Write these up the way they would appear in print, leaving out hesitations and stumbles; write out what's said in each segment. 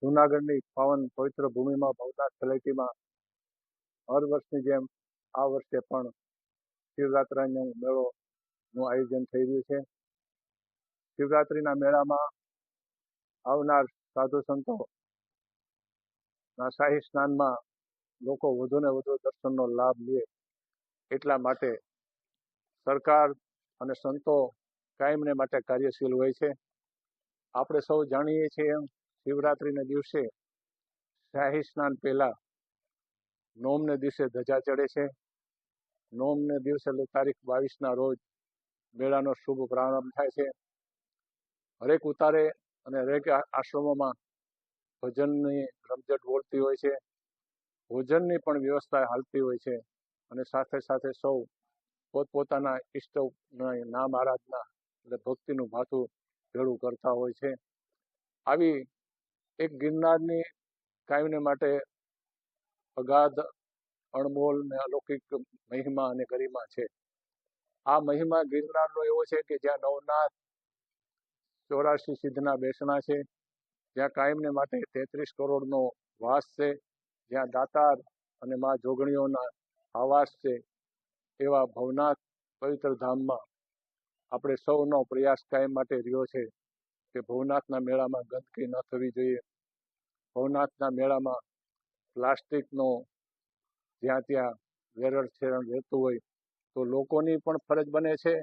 જૂનાગઢની પાવન પવિત્ર ભૂમિમાં ભવનાથ તળેટીમાં હર વર્ષની જેમ આ વર્ષે પણ શિવરાત્રિનો મેળોનું આયોજન થઈ રહ્યું છે. શિવરાત્રિના મેળામાં આવનાર સાધુ સંતોના શાહી સ્નાનમાં લોકો વધુને વધુ દર્શનનો લાભ લે એટલા માટે સરકાર અને સંતો કાયમને માટે કાર્યશીલ હોય છે. આપણે સૌ જાણીએ છીએ એમ શિવરાત્રિના દિવસે શાહી સ્નાન પહેલા નોમને દિવસે ધજા ચડે છે. નોમને દિવસે તારીખ 22ના રોજ મેળાનો શુભ પ્રારંભ થાય છે. હરેક ઉતારે અને હરેક આશ્રમોમાં ભજનની રમઝટ બોલતી હોય છે. ભોજનની પણ વ્યવસ્થા હાલતી હોય છે અને સાથે સાથે સૌ પોતપોતાના ઈષ્ટના નામ આરાધના એટલે ભક્તિનું ભાથું ભેળું કરતા હોય છે. આવી એક ગિરનારની કાયમને માટે અગાધ અણમોલ ને અલૌકિક મહિમા અને ગરિમા છે. આ મહિમા ગિરનારનો એવો છે કે જ્યાં નવનાથ 84 સિદ્ધના બેસણા છે, જ્યાં કાયમને માટે 33 કરોડનો વાસ છે, જ્યાં દાતાર અને મા જોગણીઓના આવાસ છે, એવા ભવનાથ પવિત્ર ધામમાં આપણે સૌનો પ્રયાસ કાયમ માટે રહ્યો છે કે ભવનાથના મેળામાં ગંદકી ન થવી જોઈએ. ભવનાથના મેળામાં પ્લાસ્ટિકનો જ્યાં ત્યાં વેરણછેરણ રહેતું હોય તો લોકોની પણ ફરજ બને છે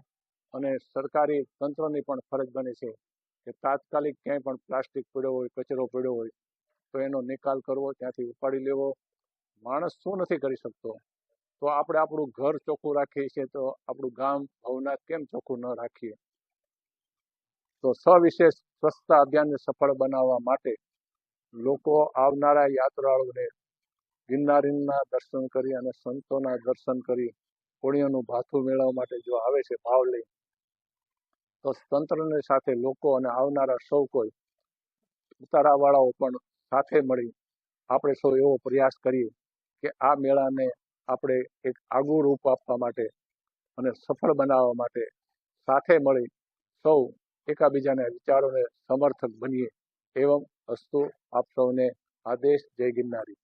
અને સરકારી તંત્રની પણ ફરજ બને છે કે તાત્કાલિક ક્યાંય પણ પ્લાસ્ટિક પડ્યો હોય, કચરો પડ્યો હોય તો એનો નિકાલ કરવો, ત્યાંથી ઉપાડી લેવો. માણસ શું નથી કરી શકતો? તો આપણે આપણું ઘર ચોખ્ખું રાખીએ છીએ તો આપણું ગામ ભવનાથ કેમ ચોખ્ખું ન રાખીએ? તો સવિશેષ સ્વચ્છતા અભિયાનને સફળ બનાવવા માટે લોકો આવનારા યાત્રાળુઓને ગિરનારીના દર્શન કરી અને સંતોના દર્શન કરી પુણ્યનું ભાથું મેળવવા માટે જો આવે છે ભાવ લઈ, તો તંત્રની સાથે લોકો અને આવનારા સૌ કોઈ ઉતારાવાળાઓ પણ સાથે મળી આપણે સૌ એવો પ્રયાસ કરીએ કે આ મેળાને આપણે એક આગવું રૂપ આપવા માટે અને સફળ બનાવવા માટે સાથે મળી સૌ એકાબીજાના વિચારોને સમર્થક બનીએ. એવમ અસ્તુ. આપ સૌને આદેશ. જય ગિરનારી.